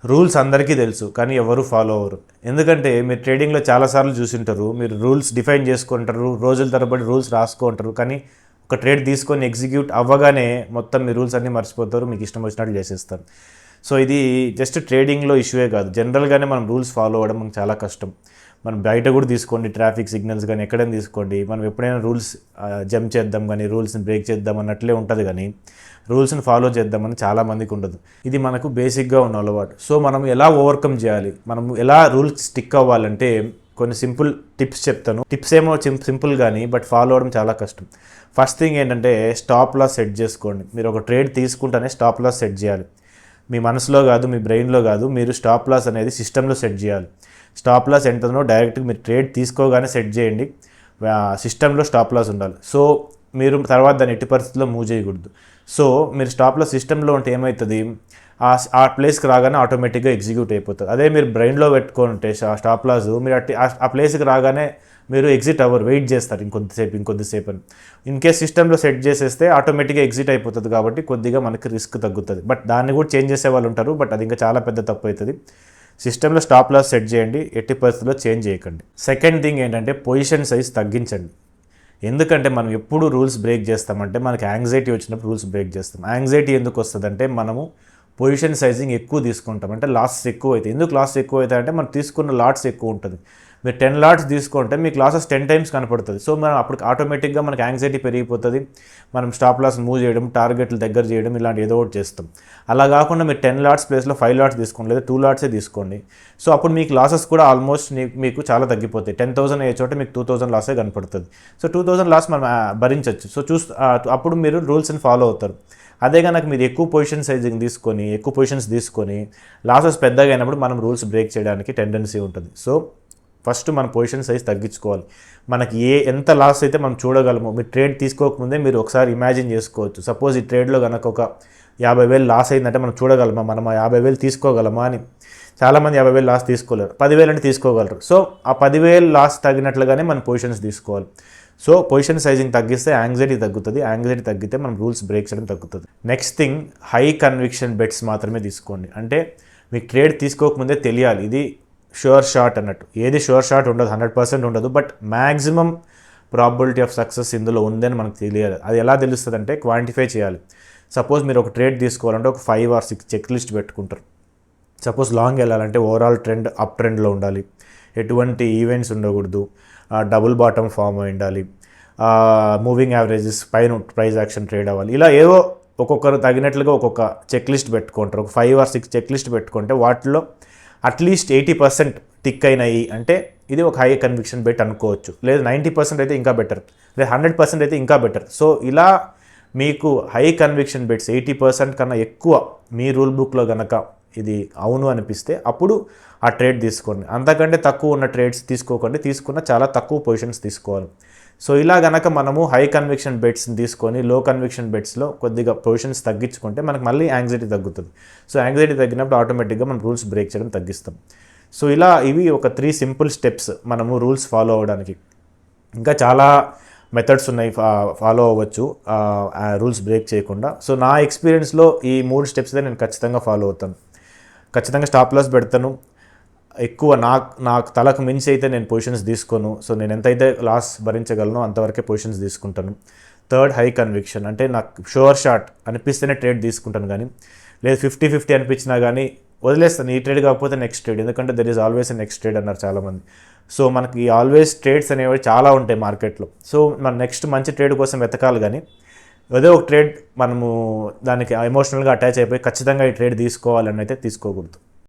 Rules అందరికీ తెలుసు కానీ ఎవరు ఫాలో అవ్వరు. ఎందుకంటే మీరు ట్రేడింగ్లో చాలాసార్లు చూసింటారు, మీరు రూల్స్ డిఫైన్ చేసుకుంటారు, రోజుల తరబడి రూల్స్ రాసుకుంటారు, కానీ ఒక ట్రేడ్ తీసుకొని ఎగ్జిక్యూట్ అవ్వగానే మొత్తం మీ రూల్స్ అన్నీ మర్చిపోతారు, మీకు ఇష్టం వచ్చినట్లు చేసేస్తారు. సో ఇది జస్ట్ ట్రేడింగ్లో ఇష్యూయే కాదు, జనరల్గానే మనం రూల్స్ ఫాలో అవ్వడం మనకు చాలా కష్టం. మనం బయట కూడా తీసుకోండి, ట్రాఫిక్ సిగ్నల్స్ కానీ ఎక్కడైనా తీసుకోండి, మనం ఎప్పుడైనా రూల్స్ జంప్ చేద్దాం కానీ రూల్స్ని బ్రేక్ చేద్దాం అన్నట్లే ఉంటుంది, కానీ రూల్స్ని ఫాలో చేద్దామని చాలామందికి ఉండదు. ఇది మనకు బేసిక్గా ఉన్న అలవాటు. సో మనం ఎలా ఓవర్కమ్ చేయాలి, మనం ఎలా రూల్స్ స్టిక్ అవ్వాలంటే కొన్ని సింపుల్ టిప్స్ చెప్తాను. టిప్స్ ఏమో సింపుల్ కానీ బట్ ఫాలో అవ్వడం చాలా కష్టం. ఫస్ట్ థింగ్ ఏంటంటే స్టాప్ లాస్ సెట్ చేసుకోండి. మీరు ఒక ట్రేడ్ తీసుకుంటేనే స్టాప్ లాస్ సెట్ చేయాలి. మీ మనసులో కాదు, మీ బ్రెయిన్లో కాదు, మీరు స్టాప్ లాస్ అనేది సిస్టంలో సెట్ చేయాలి. స్టాప్ లాస్ ఎంతనో డైరెక్ట్గా మీరు ట్రేడ్ తీసుకోగానే సెట్ చేయండి. సిస్టంలో స్టాప్ లాస్ ఉండాలి. సో మీరు తర్వాత దాన్ని ఎట్టి పరిస్థితుల్లో మూవ్ చేయకూడదు. సో మీరు స్టాప్ లాస్ సిస్టంలో ఉంటే ఏమవుతుంది, ఆ ప్లేస్కి రాగానే ఆటోమేటిక్గా ఎగ్జిక్యూట్ అయిపోతుంది. అదే మీరు బ్రెయిన్లో పెట్టుకుంటే స్టాప్ లాస్, మీరు ఆ ప్లేస్కి రాగానే మీరు ఎగ్జిట్ అవ్వరు, వెయిట్ చేస్తారు ఇంకొద్దిసేపు అని. ఇన్ కేస్ సిస్టంలో సెట్ చేసేస్తే ఆటోమేటిక్గా ఎగ్జిట్ అయిపోతుంది, కాబట్టి కొద్దిగా మనకి రిస్క్ తగ్గుతుంది. బట్ దాన్ని కూడా చేంజ్ చేసే వాళ్ళు ఉంటారు, బట్ అది ఇంకా చాలా పెద్ద తప్పు అవుతుంది. సిస్టంలో స్టాప్ లాస్ సెట్ చేయండి, ఎట్టి పరిస్థితుల్లో చేంజ్ చేయకండి. సెకండ్ థింగ్ ఏంటంటే పొజిషన్ సైజ్ తగ్గించండి. ఎందుకంటే మనం ఎప్పుడు రూల్స్ బ్రేక్ చేస్తామంటే మనకి యాంగ్జైటీ వచ్చినప్పుడు రూల్స్ బ్రేక్ చేస్తాం. యాంగ్జైటీ ఎందుకు వస్తుందంటే మనము పొజిషన్ సైజింగ్ ఎక్కువ తీసుకుంటాం, అంటే లాసెస్ ఎక్కువ అవుతాయి. ఎందుకు లాసెస్ ఎక్కువ అవుతాయి అంటే మనం తీసుకున్న లాట్స్ ఎక్కువ ఉంటుంది. మీరు 10 లాట్స్ తీసుకుంటే మీకు లాసెస్ 10 టైమ్స్ కనపడుతుంది. సో మనం అప్పుడు ఆటోమేటిక్గా మనకి యాంగ్జైటీ పెరిగిపోతుంది. మనం స్టాప్ లాస్ మూవ్ చేయడం, టార్గెట్లు దగ్గర చేయడం, ఇలాంటి ఏదో ఒకటి చేస్తాం. అలా కాకుండా మీరు 10 లాట్స్ ప్లేస్లో 5 లాట్స్ తీసుకోండి, లేదా 2 లాట్సే తీసుకోండి. సో అప్పుడు మీకు లాసెస్ కూడా ఆల్మోస్ట్ మీకు చాలా తగ్గిపోతాయి. 10,000 అయ్యే చోట మీకు 2,000 లాసే కనపడుతుంది. సో 2,000 లాస్ మనం భరించవచ్చు. సో అప్పుడు మీరు రూల్స్ని ఫాలో అవుతారు. అదే కనుక మీరు ఎక్కువ పొజిషన్ సైజింగ్ తీసుకొని ఎక్కువ పొజిషన్స్ తీసుకొని లాసెస్ పెద్దగా అయినప్పుడు మనం రూల్స్ బ్రేక్ చేయడానికి టెండెన్సీ ఉంటుంది. సో ఫస్ట్ మన పొజిషన్ సైజ్ తగ్గించుకోవాలి. మనకి ఎంత లాస్ అయితే మనం చూడగలమో, మీరు ట్రేడ్ తీసుకోకముందే మీరు ఒకసారి ఇమాజిన్ చేసుకోవచ్చు. సపోజ్ ఈ ట్రేడ్లో కనుక ఒక 50,000 లాస్ అయిందంటే మనం చూడగలమా, మనం ఆ 50,000 తీసుకోగలమా అని. చాలామంది 50,000 లాస్ తీసుకోలేరు, 10,000 అంటే తీసుకోగలరు. సో ఆ 10,000 లాస్ తగినట్లుగానే మనం పొజిషన్స్ తీసుకోవాలి. సో పొజిషన్ సైజింగ్ తగ్గిస్తే యాంగ్జైటీ తగ్గుతుంది, యాంగ్జైటీ తగ్గితే మనం రూల్స్ బ్రేక్ చేయడం తగ్గుతుంది. Next thing, high conviction bets మాత్రమే తీసుకోండి. అంటే మీకు ట్రేడ్ తీసుకోకముందే తెలియాలి ఇది షూర్ షాట్ అన్నట్టు. ఏది షూర్ షాట్ ఉండదు, 100% ఉండదు, but maximum probability of success ఇందులో ఉందని మనకు తెలియాలి. అది ఎలా తెలుస్తుంది అంటే క్వాంటిఫై చేయాలి. సపోజ్ మీరు ఒక ట్రేడ్ తీసుకోవాలంటే ఒక 5 or 6 చెక్ లిస్ట్ పెట్టుకుంటారు. సపోజ్ లాంగ్ వెళ్ళాలంటే ఓవరాల్ ట్రెండ్ అప్ ట్రెండ్లో ఉండాలి, ఎటువంటి ఈవెంట్స్ ఉండకూడదు, డబుల్ బాటమ్ ఫామ్ అయి ఉండాలి, మూవింగ్ యావరేజెస్ పైన ప్రైస్ యాక్షన్ ట్రేడ్ అవ్వాలి. ఇలా ఏవో ఒక్కొక్కరు తగినట్లుగా ఒక్కొక్క చెక్ లిస్ట్ పెట్టుకుంటారు. ఒక 5 or 6 చెక్ లిస్ట్ పెట్టుకుంటే వాటిలో అట్లీస్ట్ 80% టిక్ అయినాయి అంటే ఇది ఒక హై కన్విక్షన్ బెట్ అనుకోవచ్చు. లేదు 90% అయితే ఇంకా బెటర్, లేదా 100% అయితే ఇంకా బెటర్. సో ఇలా మీకు హై కన్విక్షన్ బెట్స్ 80% కన్నా ఎక్కువ మీ రూల్ బుక్లో కనుక ఇది అవును అనిపిస్తే అప్పుడు ఆ ట్రేడ్ తీసుకోండి. అంతకంటే తక్కువ ఉన్న ట్రేడ్స్ తీసుకోకండి, తీసుకున్న చాలా తక్కువ పొజిషన్స్ తీసుకోవాలి. సో ఇలా కనుక మనము హై కన్విక్షన్ బెట్స్ని తీసుకొని లో కన్విక్షన్ బెట్స్లో కొద్దిగా పొజిషన్స్ తగ్గించుకుంటే మనకు మళ్ళీ యాంగ్జైటీ తగ్గుతుంది. సో యాంగ్జైటీ తగ్గినప్పుడు ఆటోమేటిక్గా మనం రూల్స్ బ్రేక్ చేయడం తగ్గిస్తాం. సో ఇలా ఇవి ఒక 3 సింపుల్ స్టెప్స్ మనము రూల్స్ ఫాలో అవ్వడానికి. ఇంకా చాలా మెథడ్స్ ఉన్నాయి ఫాలో అవ్వచ్చు రూల్స్ బ్రేక్ చేయకుండా. సో నా ఎక్స్పీరియన్స్లో ఈ 3 స్టెప్స్ అయితే నేను ఖచ్చితంగా ఫాలో అవుతాను. ఖచ్చితంగా స్టాప్ లాస్ పెడతాను. ఎక్కువ నాకు తలకు మించి అయితే నేను పొజిషన్స్ తీసుకోను. సో నేను ఎంతైతే లాస్ భరించగలను అంతవరకే పొజిషన్స్ తీసుకుంటాను. థర్డ్, హై కన్విక్షన్, అంటే నాకు షూర్ షాట్ అనిపిస్తేనే ట్రేడ్ తీసుకుంటాను, కానీ లేదు 50-50 అనిపించినా కానీ వదిలేస్తాను. ఈ ట్రేడ్ కాకపోతే నెక్స్ట్ ట్రేడ్, ఎందుకంటే there is always a next trade అన్నారు చాలామంది. సో మనకి ఆల్వేస్ ట్రేడ్స్ అనేవి చాలా ఉంటాయి మార్కెట్లో. సో మన నెక్స్ట్ మంచి ట్రేడ్ కోసం వెతకాలి, కానీ ఏదో ఒక ట్రేడ్ మనము దానికి ఎమోషనల్గా అటాచ్ అయిపోయి ఖచ్చితంగా ఈ ట్రేడ్ తీసుకోవాలని అయితే తీసుకోకూడదు.